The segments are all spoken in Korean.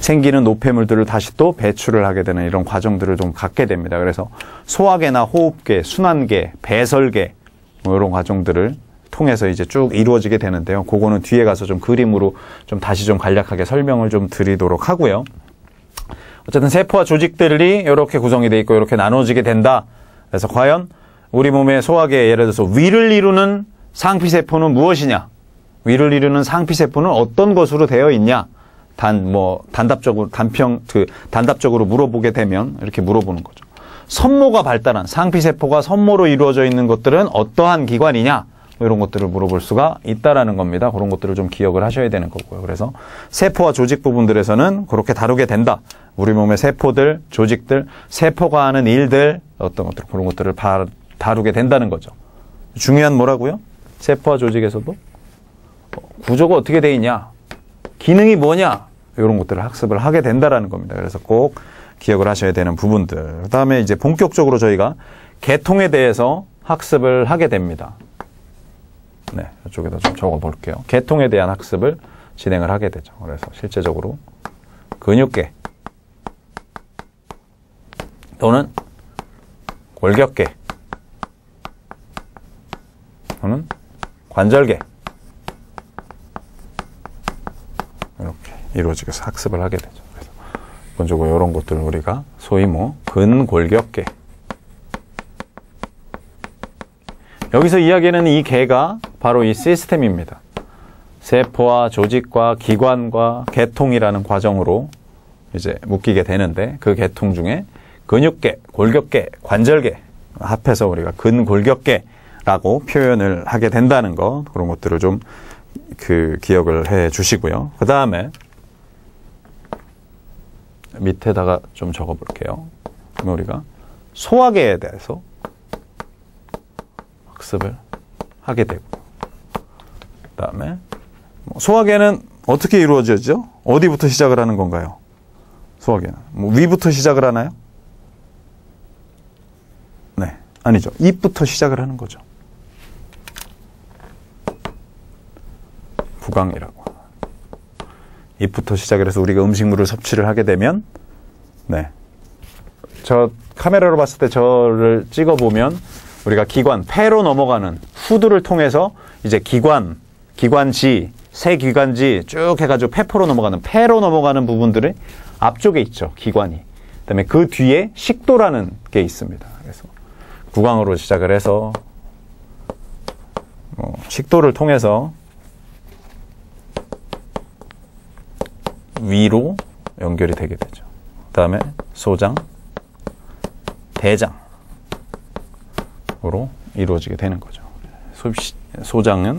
생기는 노폐물들을 다시 또 배출을 하게 되는 이런 과정들을 좀 갖게 됩니다. 그래서 소화계나 호흡계, 순환계, 배설계 뭐 이런 과정들을 통해서 이제 쭉 이루어지게 되는데요. 그거는 뒤에 가서 좀 그림으로 좀 다시 좀 간략하게 설명을 좀 드리도록 하고요. 어쨌든 세포와 조직들이 이렇게 구성이 되어 있고 이렇게 나눠지게 된다. 그래서 과연 우리 몸의 소화계, 예를 들어서 위를 이루는 상피세포는 무엇이냐? 위를 이루는 상피세포는 어떤 것으로 되어 있냐? 단답적으로 물어보게 되면 이렇게 물어보는 거죠. 선모가 발달한 상피세포가 선모로 이루어져 있는 것들은 어떠한 기관이냐? 뭐 이런 것들을 물어볼 수가 있다라는 겁니다. 그런 것들을 좀 기억을 하셔야 되는 거고요. 그래서 세포와 조직 부분들에서는 그렇게 다루게 된다. 우리 몸의 세포들, 조직들, 세포가 하는 일들, 어떤 것들, 그런 것들을 다루게 된다는 거죠. 중요한 뭐라고요? 세포와 조직에서도 구조가 어떻게 돼 있냐, 기능이 뭐냐, 이런 것들을 학습을 하게 된다라는 겁니다. 그래서 꼭 기억을 하셔야 되는 부분들. 그 다음에 이제 본격적으로 저희가 계통에 대해서 학습을 하게 됩니다. 네, 이쪽에다 좀 적어 볼게요. 계통에 대한 학습을 진행을 하게 되죠. 그래서 실제적으로 근육계 또는 골격계 또는 관절계 이렇게 이루어지게 해서 학습을 하게 되죠. 그래서 기본적으로 이런 것들을 우리가 소위 뭐 근골격계, 여기서 이야기하는 이 계가 바로 이 시스템입니다. 세포와 조직과 기관과 계통이라는 과정으로 이제 묶이게 되는데, 그 계통 중에 근육계, 골격계, 관절계 합해서 우리가 근골격계라고 표현을 하게 된다는 거, 그런 것들을 좀 기억을 해 주시고요. 그 다음에 밑에다가 좀 적어 볼게요. 그러면 우리가 소화계에 대해서 학습을 하게 되고, 그 다음에 소화계는 어떻게 이루어지죠? 어디부터 시작을 하는 건가요? 소화계는 위부터 시작을 하나요? 네, 아니죠. 입부터 시작을 하는 거죠. 구강이라고. 입부터 시작을 해서 우리가 음식물을 섭취를 하게 되면, 네, 저 카메라로 봤을 때 저를 찍어보면 우리가 기관, 폐로 넘어가는 후두를 통해서 이제 기관지, 세기관지 쭉 해가지고 폐포로 넘어가는, 폐로 넘어가는 부분들이 앞쪽에 있죠, 기관이. 그 다음에 그 뒤에 식도라는 게 있습니다. 그래서 구강으로 시작을 해서 식도를 통해서 위로 연결이 되게 되죠. 그 다음에 소장, 대장으로 이루어지게 되는 거죠. 소장은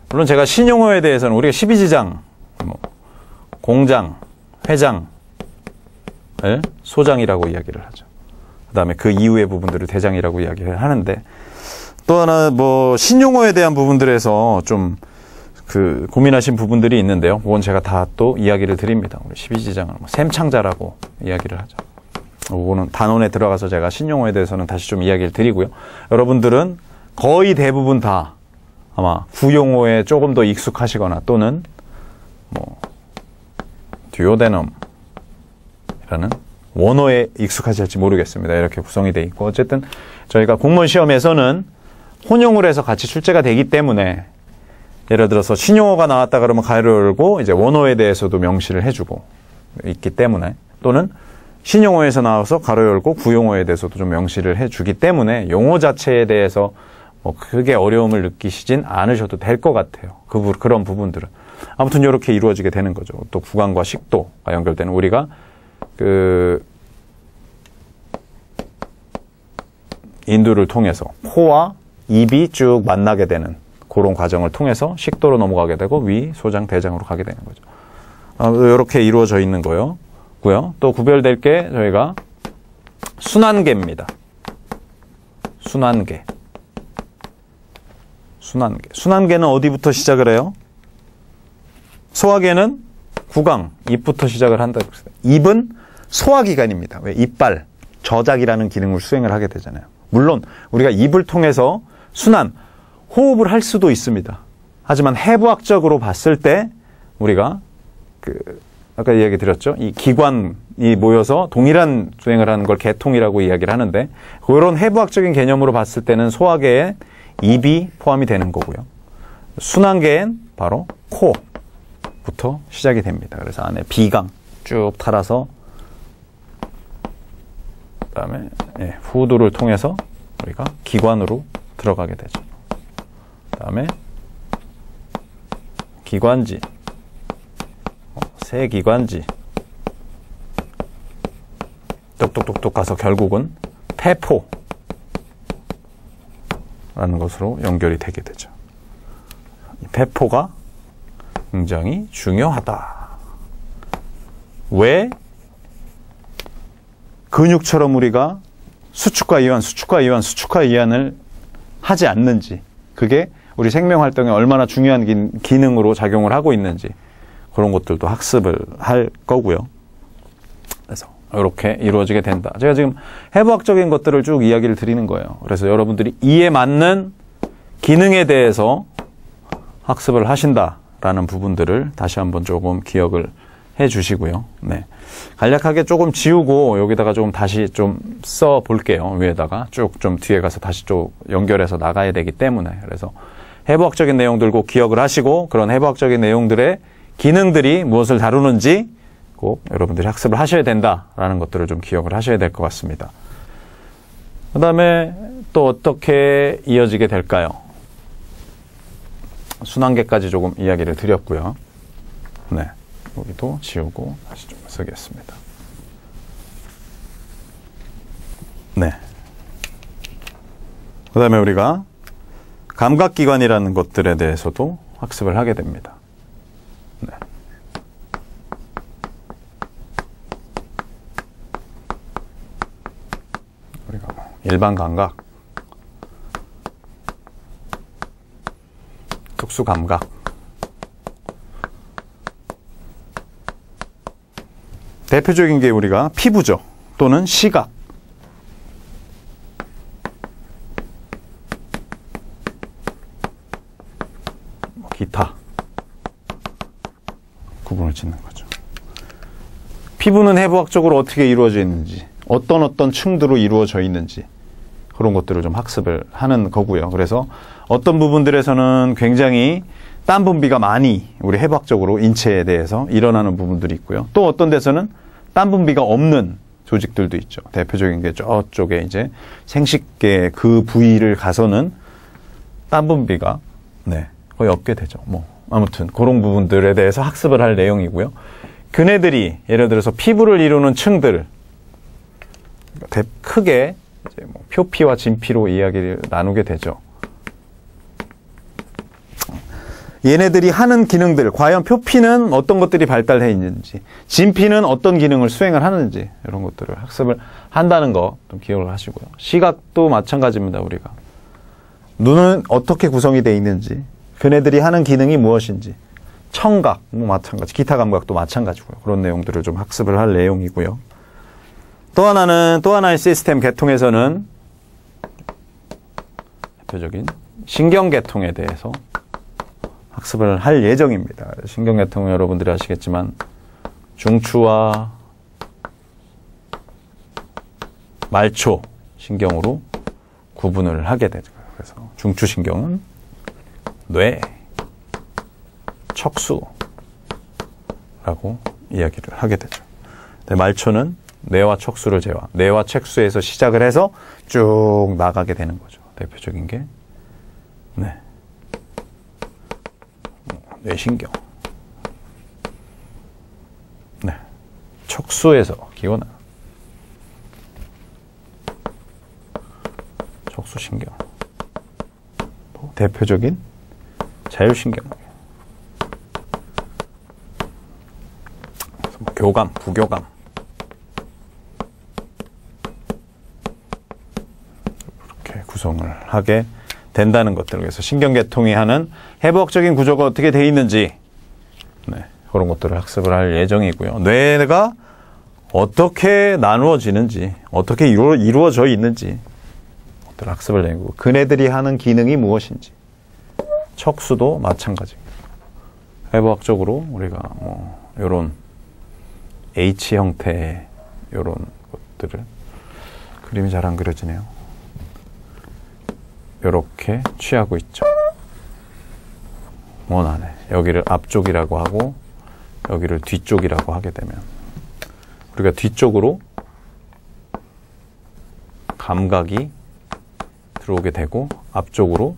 물론 제가 신용어에 대해서는 우리가 12지장, 공장, 회장을 소장이라고 이야기를 하죠. 그 다음에 그 이후의 부분들을 대장이라고 이야기를 하는데, 또 하나 신용어에 대한 부분들에서 좀 고민하신 부분들이 있는데요. 그건 제가 다 또 이야기를 드립니다. 우리 12지장을 샘창자라고 이야기를 하죠. 그거는 단원에 들어가서 제가 신용어에 대해서는 다시 좀 이야기를 드리고요. 여러분들은 거의 대부분 다 아마 구용어에 조금 더 익숙하시거나 또는 듀오데넘이라는 원어에 익숙하실지 모르겠습니다. 이렇게 구성이 되어 있고, 어쨌든 저희가 공무원 시험에서는 혼용을 해서 같이 출제가 되기 때문에, 예를 들어서 신용어가 나왔다 그러면 가로 열고 이제 원어에 대해서도 명시를 해주고 있기 때문에, 또는 신용어에서 나와서 가로 열고 구용어에 대해서도 좀 명시를 해주기 때문에 용어 자체에 대해서 크게 어려움을 느끼시진 않으셔도 될 것 같아요. 그런 부분들은. 아무튼 이렇게 이루어지게 되는 거죠. 또 구강과 식도가 연결되는, 우리가 인두를 통해서 코와 입이 쭉 만나게 되는 그런 과정을 통해서 식도로 넘어가게 되고 위, 소장, 대장으로 가게 되는 거죠. 이렇게 이루어져 있는 거고요. 또 구별될 게 저희가 순환계입니다. 순환계는 어디부터 시작을 해요? 소화계는 구강, 입부터 시작을 한다고 했어요. 입은 소화기관입니다. 왜? 이빨, 저작이라는 기능을 수행을 하게 되잖아요. 물론 우리가 입을 통해서 순환, 호흡을 할 수도 있습니다. 하지만 해부학적으로 봤을 때 우리가 아까 이야기 드렸죠. 이 기관이 모여서 동일한 수행을 하는 걸 개통이라고 이야기를 하는데, 그런 해부학적인 개념으로 봤을 때는 소화계에 입이 포함이 되는 거고요. 순환계엔 바로 코부터 시작이 됩니다. 그래서 안에 비강 쭉 탈아서 그다음에 후두를 통해서 우리가 기관으로 들어가게 되죠. 그다음에 기관지, 세기관지 똑똑똑똑 가서 결국은 태포라는 것으로 연결이 되게 되죠. 이 태포가 굉장히 중요하다. 왜 근육처럼 우리가 수축과 이완을 하지 않는지, 그게 우리 생명활동에 얼마나 중요한 기능으로 작용을 하고 있는지, 그런 것들도 학습을 할 거고요. 그래서 이렇게 이루어지게 된다. 제가 지금 해부학적인 것들을 쭉 이야기를 드리는 거예요. 그래서 여러분들이 이에 맞는 기능에 대해서 학습을 하신다라는 부분들을 다시 한번 조금 기억을 해 주시고요. 네. 간략하게 조금 지우고 여기다가 좀 다시 좀 써 볼게요. 위에다가 쭉 좀 뒤에 가서 다시 좀 연결해서 나가야 되기 때문에. 그래서 해부학적인 내용들 꼭 기억을 하시고, 그런 해부학적인 내용들의 기능들이 무엇을 다루는지 꼭 여러분들이 학습을 하셔야 된다라는 것들을 좀 기억을 하셔야 될 것 같습니다. 그 다음에 또 어떻게 이어지게 될까요? 순환계까지 조금 이야기를 드렸고요. 네. 여기도 지우고 다시 좀 쓰겠습니다. 네. 그 다음에 우리가 감각기관이라는 것들에 대해서도 학습을 하게 됩니다. 네. 우리가 일반 감각, 특수 감각, 대표적인 게 우리가 피부죠. 또는 시각, 기타 구분을 짓는 거죠. 피부는 해부학적으로 어떻게 이루어져 있는지, 어떤 층들로 이루어져 있는지, 그런 것들을 좀 학습을 하는 거고요. 그래서 어떤 부분들에서는 굉장히 땀 분비가 많이 우리 해부학적으로 인체에 대해서 일어나는 부분들이 있고요. 또 어떤 데서는 땀 분비가 없는 조직들도 있죠. 대표적인 게 저쪽에 이제 생식계 그 부위를 가서는 땀 분비가 거의 없게 되죠. 아무튼 그런 부분들에 대해서 학습을 할 내용이고요. 그네들이 예를 들어서 피부를 이루는 층들, 크게 이제 표피와 진피로 이야기를 나누게 되죠. 얘네들이 하는 기능들, 과연 표피는 어떤 것들이 발달해 있는지, 진피는 어떤 기능을 수행을 하는지, 이런 것들을 학습을 한다는 거 좀 기억을 하시고요. 시각도 마찬가지입니다. 우리가 눈은 어떻게 구성이 되어 있는지, 그네들이 하는 기능이 무엇인지, 청각 마찬가지, 기타 감각도 마찬가지고요. 그런 내용들을 좀 학습을 할 내용이고요. 또 하나의 시스템 계통에서는 대표적인 신경계통에 대해서 학습을 할 예정입니다. 신경계통은 여러분들이 아시겠지만 중추와 말초 신경으로 구분을 하게 되죠. 그래서 중추신경은 뇌, 척수라고 이야기를 하게 되죠. 말초는 뇌와 척수를 제외, 뇌와 척수에서 시작을 해서 쭉 나가게 되는 거죠. 대표적인 게 뇌신경, 척수에서 기원한 척수신경, 또 대표적인 자율신경, 교감, 부교감, 이렇게 구성을 하게 된다는 것들. 그래서 신경계통이 하는 해부학적인 구조가 어떻게 되어 있는지, 그런 것들을 학습을 할 예정이고요. 뇌가 어떻게 나누어지는지, 어떻게 이루어져 있는지 것들을 학습을 내고, 그네들이 하는 기능이 무엇인지, 척수도 마찬가지입니다. 해부학적으로 우리가 뭐 요런 H 형태의 요런 것들을 그림이 잘 안 그려지네요. 요렇게 취하고 있죠. 원 안에 여기를 앞쪽이라고 하고 여기를 뒤쪽이라고 하게 되면 우리가 뒤쪽으로 감각이 들어오게 되고 앞쪽으로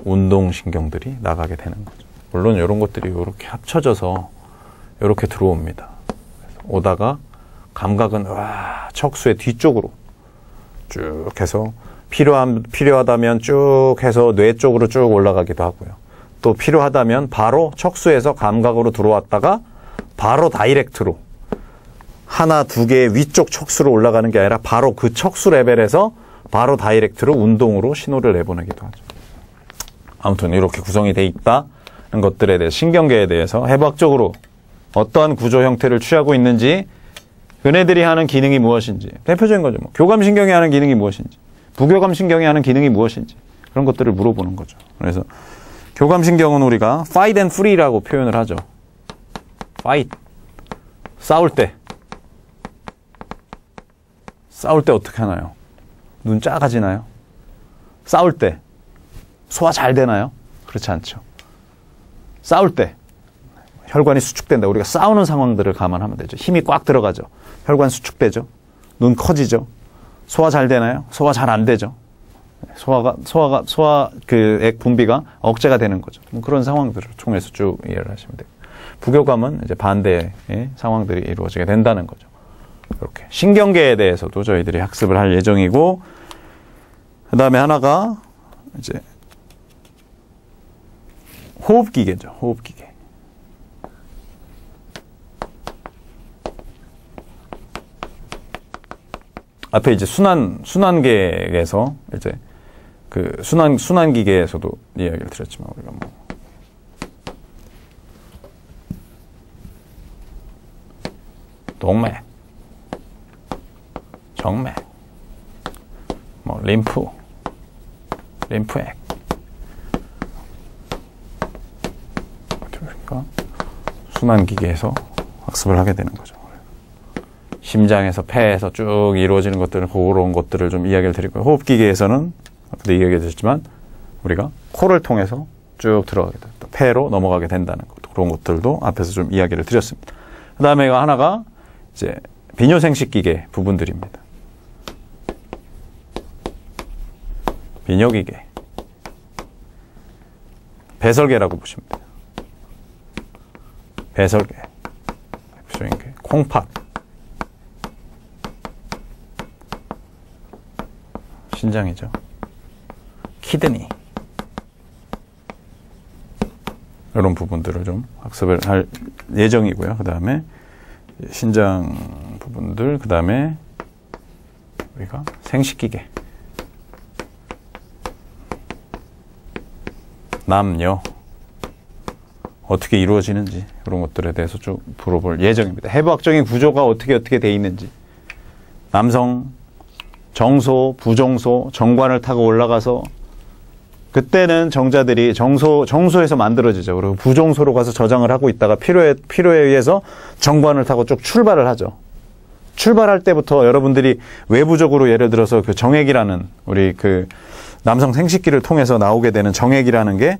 운동신경들이 나가게 되는 거죠. 물론 이런 것들이 이렇게 합쳐져서 이렇게 들어옵니다. 오다가 감각은 척수의 뒤쪽으로 쭉 해서 필요하다면 쭉 해서 뇌 쪽으로 쭉 올라가기도 하고요. 또 필요하다면 바로 척수에서 감각으로 들어왔다가 바로 다이렉트로 하나, 두 개의 위쪽 척수로 올라가는 게 아니라 바로 그 척수 레벨에서 바로 다이렉트로 운동으로 신호를 내보내기도 하죠. 아무튼 이렇게 구성이 돼 있다는 것들에 대해 신경계에 대해서 해부학적으로 어떠한 구조 형태를 취하고 있는지 그네들이 하는 기능이 무엇인지 대표적인 거죠. 뭐 교감신경이 하는 기능이 무엇인지 부교감신경이 하는 기능이 무엇인지 그런 것들을 물어보는 거죠. 그래서 교감신경은 우리가 fight and flee라고 표현을 하죠. fight 싸울 때 어떻게 하나요? 눈 작아지나요? 싸울 때 소화 잘 되나요? 그렇지 않죠. 싸울 때 혈관이 수축된다. 우리가 싸우는 상황들을 감안하면 되죠. 힘이 꽉 들어가죠. 혈관 수축되죠. 눈 커지죠. 소화 잘 되나요? 소화 잘 안 되죠. 소화 그 액 분비가 억제가 되는 거죠. 뭐 그런 상황들을 통해서 쭉 이해를 하시면 돼요. 부교감은 이제 반대의 상황들이 이루어지게 된다는 거죠. 이렇게 신경계에 대해서도 저희들이 학습을 할 예정이고, 그 다음에 하나가 이제 호흡기계죠. 호흡기계. 앞에 이제 순환계에서 이제 그 순환기계에서도 이야기를 드렸지만 우리가 뭐 동맥, 정맥, 뭐 림프액 그러니까 순환기계에서 학습을 하게 되는 거죠. 심장에서 폐에서 쭉 이루어지는 것들은 그런 것들을 좀 이야기를 드리고요. 호흡기계에서는 아까도 이야기 드렸지만 우리가 코를 통해서 쭉 들어가게 된다. 폐로 넘어가게 된다는 것, 그런 것들도 앞에서 좀 이야기를 드렸습니다. 그 다음에 하나가 이제 비뇨생식기계 부분들입니다. 비뇨기계, 배설계라고 보시면 돼요. 배설계, 콩팥, 신장이죠. 키드니, 이런 부분들을 좀 학습을 할 예정이고요. 그 다음에 신장 부분들, 그 다음에 우리가 생식기계, 남녀 어떻게 이루어지는지 그런 것들에 대해서 쭉 물어볼 예정입니다. 해부학적인 구조가 어떻게 돼 있는지, 남성 정소, 부정소, 정관을 타고 올라가서 그때는 정자들이 정소에서 만들어지죠. 그리고 부정소로 가서 저장을 하고 있다가 필요에 의해서 정관을 타고 쭉 출발을 하죠. 출발할 때부터 여러분들이 외부적으로 예를 들어서 그 정액이라는 우리 그 남성 생식기를 통해서 나오게 되는 정액이라는 게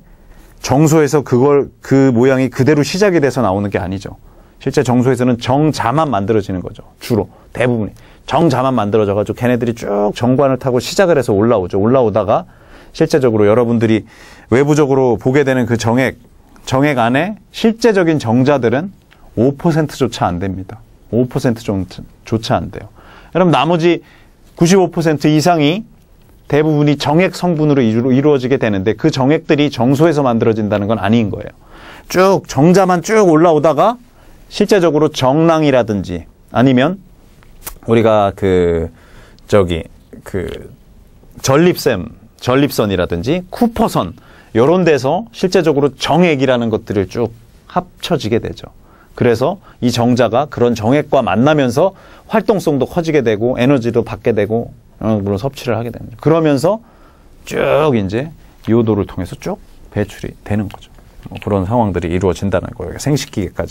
정소에서 그 모양이 그대로 시작이 돼서 나오는 게 아니죠. 실제 정소에서는 정자만 만들어지는 거죠. 주로 대부분이 정자만 만들어져가지고 걔네들이 쭉 정관을 타고 시작을 해서 올라오죠. 올라오다가 실제적으로 여러분들이 외부적으로 보게 되는 그 정액 안에 실제적인 정자들은 5%조차 안 됩니다. 5%조차 안 돼요. 여러분 나머지 95% 이상이 대부분이 정액 성분으로 이루어지게 되는데 그 정액들이 정소에서 만들어진다는 건 아닌 거예요. 쭉 정자만 쭉 올라오다가 실제적으로 정랑이라든지 아니면 우리가 전립선이라든지 쿠퍼선 이런 데서 실제적으로 정액이라는 것들을 쭉 합쳐지게 되죠. 그래서 이 정자가 그런 정액과 만나면서 활동성도 커지게 되고 에너지도 받게 되고 물론 섭취를 하게 됩니다. 그러면서 쭉 이제 요도를 통해서 쭉 배출이 되는 거죠. 뭐 그런 상황들이 이루어진다는 거예요. 생식기계까지.